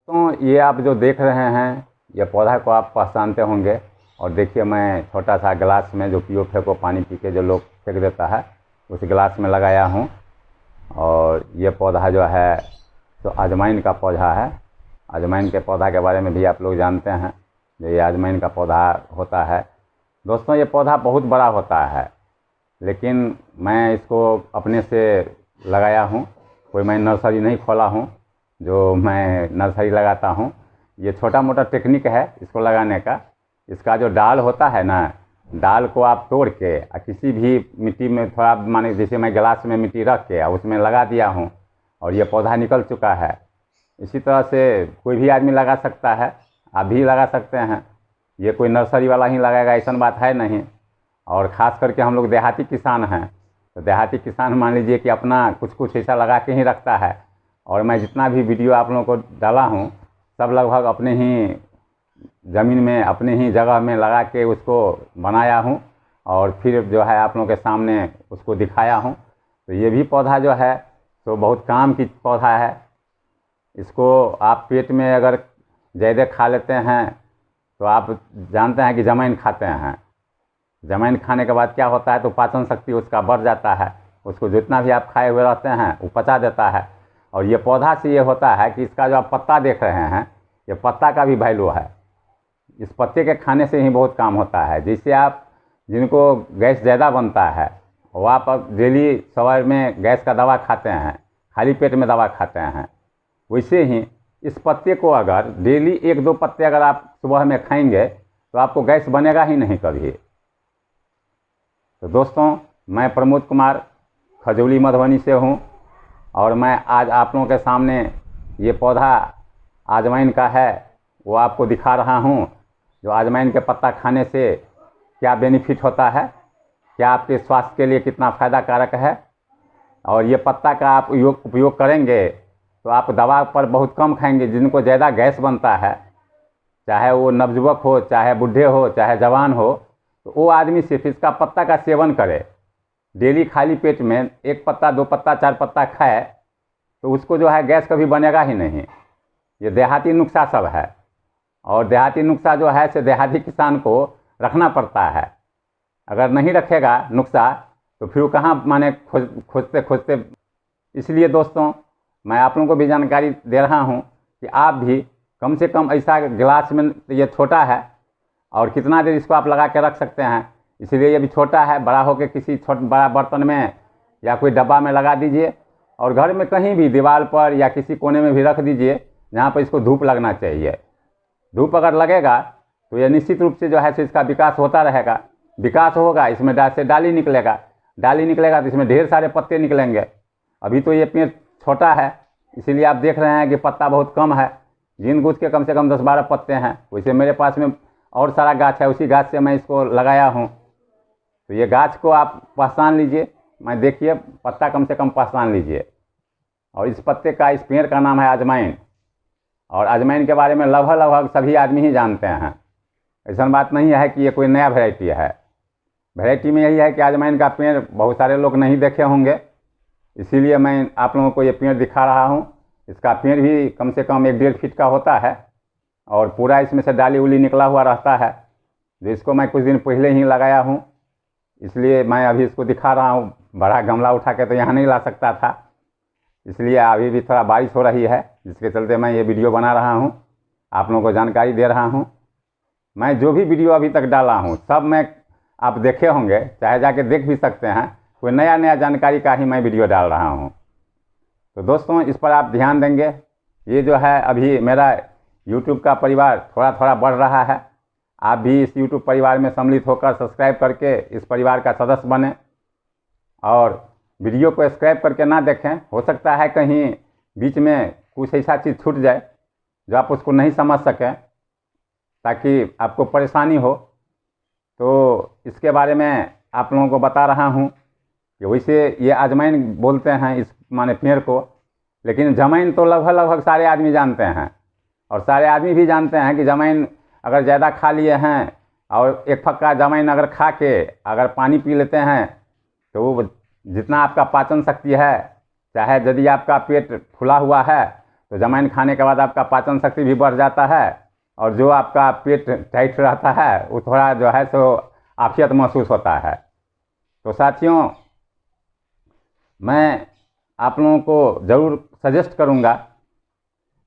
तो ये आप जो देख रहे हैं ये पौधा को आप पहचानते होंगे। और देखिए मैं छोटा सा गिलास में जो पियो फेंको पानी पी के जो लोग फेंक देता है उस गिलास में लगाया हूँ। और ये पौधा जो है तो अजवाइन का पौधा है। अजवाइन के पौधा के बारे में भी आप लोग जानते हैं जो ये अजवाइन का पौधा होता है। दोस्तों ये पौधा बहुत बड़ा होता है, लेकिन मैं इसको अपने से लगाया हूँ। कोई मैं नर्सरी नहीं खोला हूँ जो मैं नर्सरी लगाता हूँ। ये छोटा मोटा टेक्निक है इसको लगाने का। इसका जो डाल होता है ना, डाल को आप तोड़ के किसी भी मिट्टी में थोड़ा माने जैसे मैं गिलास में मिट्टी रख के उसमें लगा दिया हूँ और ये पौधा निकल चुका है। इसी तरह से कोई भी आदमी लगा सकता है, आप भी लगा सकते हैं। ये कोई नर्सरी वाला ही लगाएगा ऐसा बात है नहीं। और ख़ास करके हम लोग देहाती किसान हैं, तो देहाती किसान मान लीजिए कि अपना कुछ कुछ ऐसा लगा के ही रखता है। और मैं जितना भी वीडियो आप लोगों को डाला हूँ सब लगभग अपने ही ज़मीन में अपने ही जगह में लगा के उसको बनाया हूँ और फिर जो है आप लोगों के सामने उसको दिखाया हूँ। तो ये भी पौधा जो है तो बहुत काम की पौधा है। इसको आप पेट में अगर ज़्यादा खा लेते हैं तो आप जानते हैं कि जमैन खाते हैं। जमैन खाने के बाद क्या होता है तो पाचन शक्ति उसका बढ़ जाता है। उसको जितना भी आप खाए हुए रहते हैं वो पचा देता है। और ये पौधा से ये होता है कि इसका जो आप पत्ता देख रहे हैं ये पत्ता का भी वैल्यू है। इस पत्ते के खाने से ही बहुत काम होता है। जैसे आप जिनको गैस ज़्यादा बनता है वो आप डेली सवार में गैस का दवा खाते हैं, खाली पेट में दवा खाते हैं, वैसे ही इस पत्ते को अगर डेली एक दो पत्ते अगर आप सुबह में खाएंगे तो आपको गैस बनेगा ही नहीं कभी। तो दोस्तों मैं प्रमोद कुमार खजौली मधुबनी से हूँ और मैं आज आप लोगों के सामने ये पौधा अजवाइन का है वो आपको दिखा रहा हूँ। जो अजवाइन के पत्ता खाने से क्या बेनिफिट होता है, क्या आपके स्वास्थ्य के लिए कितना फ़ायदा कारक है। और ये पत्ता का आप उपयोग करेंगे तो आप दवा पर बहुत कम खाएंगे। जिनको ज़्यादा गैस बनता है, चाहे वो नवयुवक हो, चाहे बूढ़े हो, चाहे जवान हो, तो वो आदमी सिर्फ इसका पत्ता का सेवन करे। डेली खाली पेट में एक पत्ता दो पत्ता चार पत्ता खाए तो उसको जो है गैस कभी बनेगा ही नहीं। ये देहाती नुस्खा सब है और देहाती नुस्खा जो है से देहाती किसान को रखना पड़ता है। अगर नहीं रखेगा नुस्खा तो फिर वो कहाँ माने खोजते खोजते। इसलिए दोस्तों मैं आप लोगों को भी जानकारी दे रहा हूँ कि आप भी कम से कम ऐसा गिलास में, ये छोटा है और कितना देर इसको आप लगा के रख सकते हैं। इसलिए ये भी छोटा है, बड़ा होकर किसी बड़ा बर्तन में या कोई डब्बा में लगा दीजिए और घर में कहीं भी दीवार पर या किसी कोने में भी रख दीजिए जहाँ पर इसको धूप लगना चाहिए। धूप अगर लगेगा तो ये निश्चित रूप से जो है तो इसका विकास होता रहेगा। विकास होगा, इसमें से डाली निकलेगा, डाली निकलेगा तो इसमें ढेर सारे पत्ते निकलेंगे। अभी तो ये पेड़ छोटा है इसीलिए आप देख रहे हैं कि पत्ता बहुत कम है, गिन गुज के कम से कम 10-12 पत्ते हैं। वैसे मेरे पास में और सारा गाछ है, उसी गाछ से मैं इसको लगाया हूँ। तो ये गाछ को आप पहचान लीजिए, मैं देखिए पत्ता कम से कम पहचान लीजिए। और इस पत्ते का, इस पेड़ का नाम है अजवाइन। और अजवाइन के बारे में लगभग सभी आदमी ही जानते हैं। ऐसा बात नहीं है कि ये कोई नया वैरायटी है। वैरायटी में यही है कि अजवाइन का पेड़ बहुत सारे लोग नहीं देखे होंगे, इसीलिए मैं आप लोगों को ये पेड़ दिखा रहा हूँ। इसका पेड़ भी कम से कम 1-1.5 फीट का होता है और पूरा इसमें से डाली उली निकला हुआ रहता है। जो इसको मैं कुछ दिन पहले ही लगाया हूँ, इसलिए मैं अभी इसको दिखा रहा हूँ। बड़ा गमला उठा के तो यहाँ नहीं ला सकता था, इसलिए अभी भी थोड़ा बारिश हो रही है जिसके चलते मैं ये वीडियो बना रहा हूँ, आप लोगों को जानकारी दे रहा हूँ। मैं जो भी वीडियो अभी तक डाला हूँ सब मैं आप देखे होंगे, चाहे जाके देख भी सकते हैं। कोई नया जानकारी का ही मैं वीडियो डाल रहा हूँ। तो दोस्तों इस पर आप ध्यान देंगे। ये जो है अभी मेरा यूट्यूब का परिवार थोड़ा थोड़ा बढ़ रहा है। आप भी इस यूट्यूब परिवार में सम्मिलित होकर सब्सक्राइब करके इस परिवार का सदस्य बने और वीडियो को सब्सक्राइब करके ना देखें। हो सकता है कहीं बीच में कुछ ऐसा चीज़ छूट जाए जो आप उसको नहीं समझ सकें, ताकि आपको परेशानी हो। तो इसके बारे में आप लोगों को बता रहा हूँ कि वैसे ये अजवाइन बोलते हैं इस माने पेड़ को, लेकिन जमैन तो लगभग सारे आदमी जानते हैं। और सारे आदमी भी जानते हैं कि जमैन अगर ज़्यादा खा लिए हैं और एक फक्का जमैन अगर खा के अगर पानी पी लेते हैं तो वो जितना आपका पाचन शक्ति है, चाहे यदि आपका पेट फूला हुआ है तो जमैन खाने के बाद आपका पाचन शक्ति भी बढ़ जाता है, और जो आपका पेट टाइट रहता है वो थोड़ा जो है सो आफियत महसूस होता है। तो साथियों, मैं आप लोगों को ज़रूर सजेस्ट करूंगा,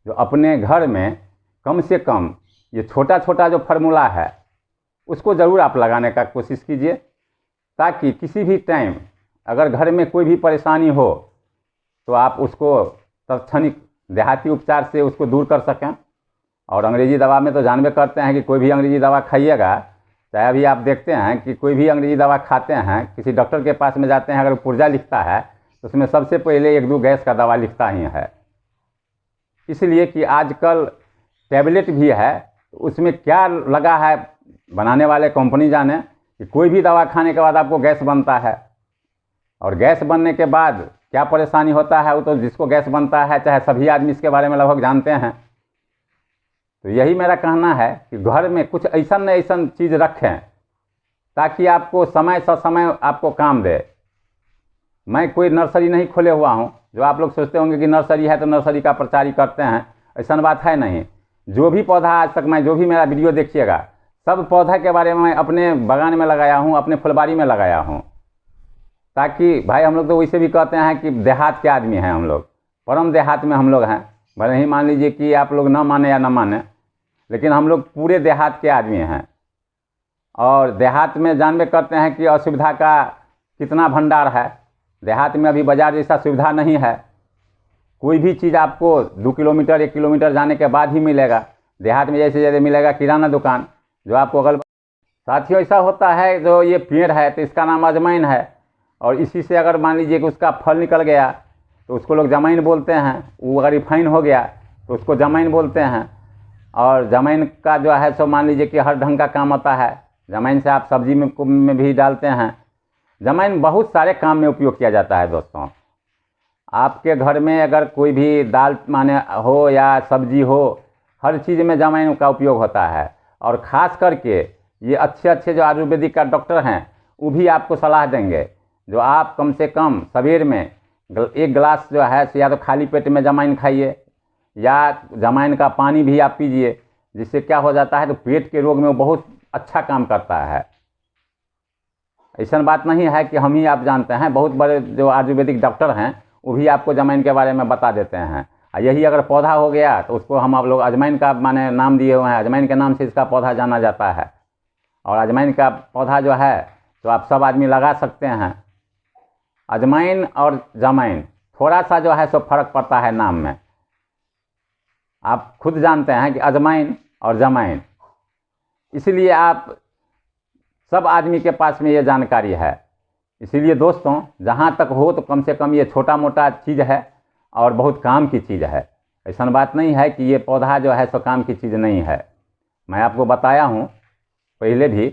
जो अपने घर में कम से कम ये छोटा छोटा जो फार्मूला है उसको ज़रूर आप लगाने का कोशिश कीजिए, ताकि किसी भी टाइम अगर घर में कोई भी परेशानी हो तो आप उसको तत्क्षणिक देहाती उपचार से उसको दूर कर सकें। और अंग्रेज़ी दवा में तो जानबे करते हैं कि कोई भी अंग्रेज़ी दवा खाइएगा, चाहे अभी आप देखते हैं कि कोई भी अंग्रेज़ी दवा खाते हैं, किसी डॉक्टर के पास में जाते हैं, अगर पुर्जा लिखता है तो उसमें सबसे पहले 1-2 गैस का दवा लिखता ही है। इसलिए कि आजकल टैबलेट भी है, तो उसमें क्या लगा है बनाने वाले कंपनी जाने, कि कोई भी दवा खाने के बाद आपको गैस बनता है, और गैस बनने के बाद क्या परेशानी होता है वो तो जिसको गैस बनता है चाहे सभी आदमी इसके बारे में लगभग जानते हैं। तो यही मेरा कहना है कि घर में कुछ ऐसा न ऐसा चीज़ रखें ताकि आपको समय समय आपको काम दे। मैं कोई नर्सरी नहीं खोले हुआ हूँ, जो आप लोग सोचते होंगे कि नर्सरी है तो नर्सरी का प्रचार ही करते हैं, ऐसा बात है नहीं। जो भी पौधा आज तक मैं जो भी मेरा वीडियो देखिएगा, सब पौधा के बारे में मैं अपने बागान में लगाया हूँ, अपने फुलबाड़ी में लगाया हूँ, ताकि भाई हम लोग तो वैसे भी कहते हैं कि देहात के आदमी हैं हम लोग, परम देहात में हम लोग हैं। भले ही मान लीजिए कि आप लोग ना माने या ना माने, लेकिन हम लोग पूरे देहात के आदमी हैं। और देहात में जानबे करते हैं कि असुविधा का कितना भंडार है। देहात में अभी बाज़ार जैसा सुविधा नहीं है, कोई भी चीज़ आपको 2 किलोमीटर 1 किलोमीटर जाने के बाद ही मिलेगा। देहात में जैसे मिलेगा किराना दुकान, जो आपको अगल। साथियों, ऐसा होता है जो ये पेड़ है तो इसका नाम अजवाइन है, और इसी से अगर मान लीजिए कि उसका फल निकल गया तो उसको लोग जमैन बोलते हैं। वो अगर रिफाइन हो गया तो उसको जमैन बोलते हैं। और जमैन का जो है सो मान लीजिए कि हर ढंग का काम आता है। जमैन से आप सब्जी में भी डालते हैं। जमैन बहुत सारे काम में उपयोग किया जाता है। दोस्तों, आपके घर में अगर कोई भी दाल माने हो या सब्जी हो, हर चीज़ में जमैन का उपयोग होता है। और ख़ास करके ये अच्छे अच्छे जो आयुर्वेदिक का डॉक्टर हैं वो भी आपको सलाह देंगे, जो आप कम से कम सवेर में 1 गिलास जो है या तो खाली पेट में जमैन खाइए, या जमैन का पानी भी आप पीजिए, जिससे क्या हो जाता है तो पेट के रोग में वो बहुत अच्छा काम करता है। ऐसा बात नहीं है कि हम ही आप जानते हैं, बहुत बड़े जो आयुर्वेदिक डॉक्टर हैं वो भी आपको जमैन के बारे में बता देते हैं। यही अगर पौधा हो गया तो उसको हम आप लोग अजवाइन का माने नाम दिए हुए हैं, अजवाइन के नाम से इसका पौधा जाना जाता है। और अजवाइन का पौधा जो है तो आप सब आदमी लगा सकते हैं। अजवाइन और जमैन थोड़ा सा जो है सो फर्क पड़ता है नाम में। आप खुद जानते हैं कि अजवाइन और जमैन, इसलिए आप सब आदमी के पास में ये जानकारी है। इसीलिए दोस्तों, जहाँ तक हो तो कम से कम ये छोटा मोटा चीज़ है और बहुत काम की चीज़ है। ऐसा बात नहीं है कि ये पौधा जो है सो काम की चीज़ नहीं है। मैं आपको बताया हूँ पहले भी,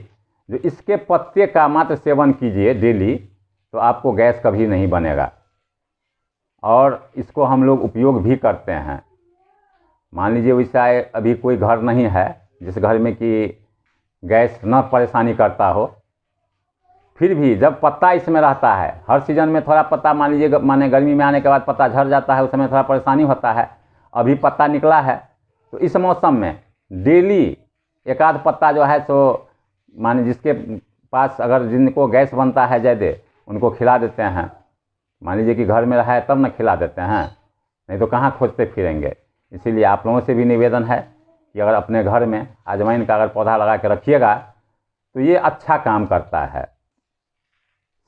जो इसके पत्ते का मात्र सेवन कीजिए डेली, तो आपको गैस कभी नहीं बनेगा। और इसको हम लोग उपयोग भी करते हैं। मान लीजिए वैसा अभी कोई घर नहीं है जिस घर में कि गैस न परेशानी करता हो, फिर भी जब पत्ता इसमें रहता है, हर सीज़न में थोड़ा पत्ता मान लीजिए माने गर्मी में आने के बाद पत्ता झड़ जाता है, उस समय थोड़ा परेशानी होता है। अभी पत्ता निकला है तो इस मौसम में डेली 1 आध पत्ता जो है सो माने जिसके पास अगर जिनको गैस बनता है ज़्यादा, उनको खिला देते हैं। मान लीजिए कि घर में रहा है तब न खिला देते हैं, नहीं तो कहाँ खोजते फिरेंगे। इसीलिए आप लोगों से भी निवेदन है कि अगर अपने घर में अजवाइन का अगर पौधा लगा के रखिएगा तो ये अच्छा काम करता है,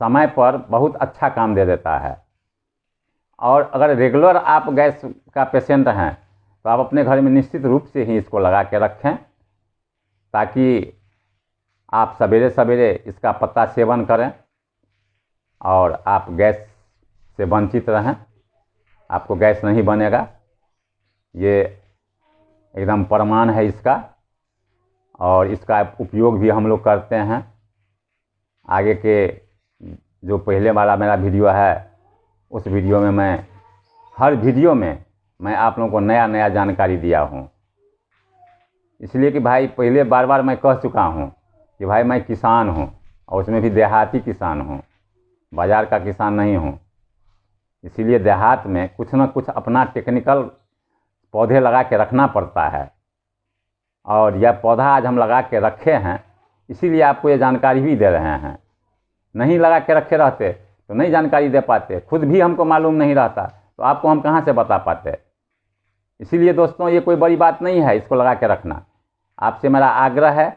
समय पर बहुत अच्छा काम दे देता है। और अगर रेगुलर आप गैस का पेशेंट हैं तो आप अपने घर में निश्चित रूप से ही इसको लगा के रखें, ताकि आप सवेरे सवेरे इसका पत्ता सेवन करें और आप गैस से वंचित रहें। आपको गैस नहीं बनेगा, ये एकदम प्रमाण है इसका। और इसका उपयोग भी हम लोग करते हैं। आगे के जो पहले वाला मेरा वीडियो है, उस वीडियो में मैं हर वीडियो में मैं आप लोगों को नया नया जानकारी दिया हूँ। इसलिए कि भाई पहले बार बार मैं कह चुका हूँ कि भाई मैं किसान हूँ, और उसमें भी देहाती किसान हूँ, बाज़ार का किसान नहीं हूँ। इसीलिए देहात में कुछ ना कुछ अपना टेक्निकल पौधे लगा के रखना पड़ता है। और यह पौधा आज हम लगा के रखे हैं, इसीलिए आपको ये जानकारी भी दे रहे हैं। नहीं लगा के रखे रहते तो नहीं जानकारी दे पाते, खुद भी हमको मालूम नहीं रहता तो आपको हम कहाँ से बता पाते। इसीलिए दोस्तों ये कोई बड़ी बात नहीं है इसको लगा के रखना। आपसे मेरा आग्रह है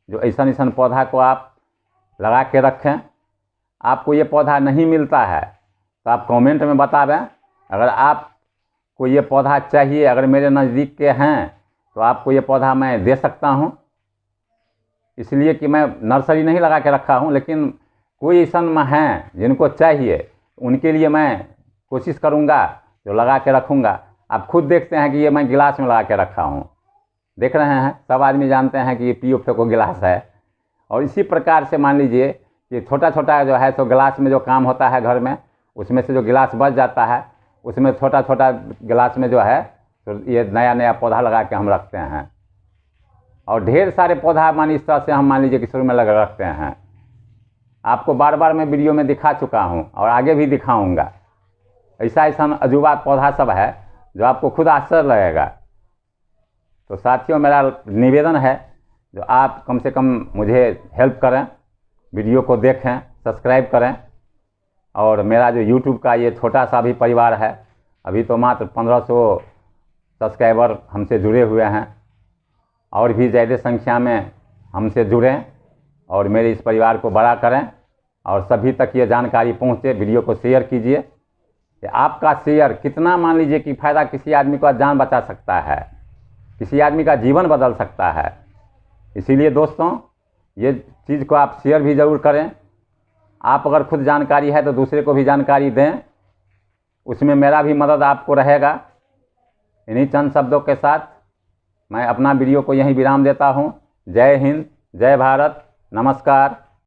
जो ऐसा पौधा को आप लगा के रखें। आपको ये पौधा नहीं मिलता है तो आप कमेंट में बतावें। अगर आपको ये पौधा चाहिए, अगर मेरे नज़दीक के हैं तो आपको ये पौधा मैं दे सकता हूँ। इसलिए कि मैं नर्सरी नहीं लगा के रखा हूँ, लेकिन कोई ऐसा में हैं जिनको चाहिए उनके लिए मैं कोशिश करूँगा जो लगा के रखूँगा। आप खुद देखते हैं कि ये मैं गिलास में लगा के रखा हूँ, देख रहे हैं। सब आदमी जानते हैं कि ये पियो फेंको गिलास है। और इसी प्रकार से मान लीजिए कि छोटा छोटा जो है तो गिलास में जो काम होता है घर में, उसमें से जो गिलास बच जाता है उसमें छोटा छोटा गिलास में जो है तो ये नया नया पौधा लगा के हम रखते हैं। और ढेर सारे पौधा इस तरह से हम मान लीजिए कि शुरू में लगा रखते हैं। आपको बार बार मैं वीडियो में दिखा चुका हूँ और आगे भी दिखाऊंगा। ऐसा अजूबा पौधा सब है जो आपको खुद आश्चर्य लगेगा। तो साथियों मेरा निवेदन है जो आप कम से कम मुझे हेल्प करें, वीडियो को देखें, सब्सक्राइब करें। और मेरा जो यूट्यूब का ये छोटा सा भी परिवार है, अभी तो मात्र 1500 सब्सक्राइबर हमसे जुड़े हुए हैं। और भी ज़्यादा संख्या में हमसे जुड़ें और मेरे इस परिवार को बड़ा करें और सभी तक ये जानकारी पहुँचे। वीडियो को शेयर कीजिए कि आपका शेयर कितना मान लीजिए कि फ़ायदा किसी आदमी का जान बचा सकता है, किसी आदमी का जीवन बदल सकता है। इसीलिए दोस्तों ये चीज़ को आप शेयर भी ज़रूर करें। आप अगर खुद जानकारी है तो दूसरे को भी जानकारी दें, उसमें मेरा भी मदद आपको रहेगा। इन्हीं चंद शब्दों के साथ मैं अपना वीडियो को यहीं विराम देता हूँ। जय हिंद, जय भारत, नमस्कार।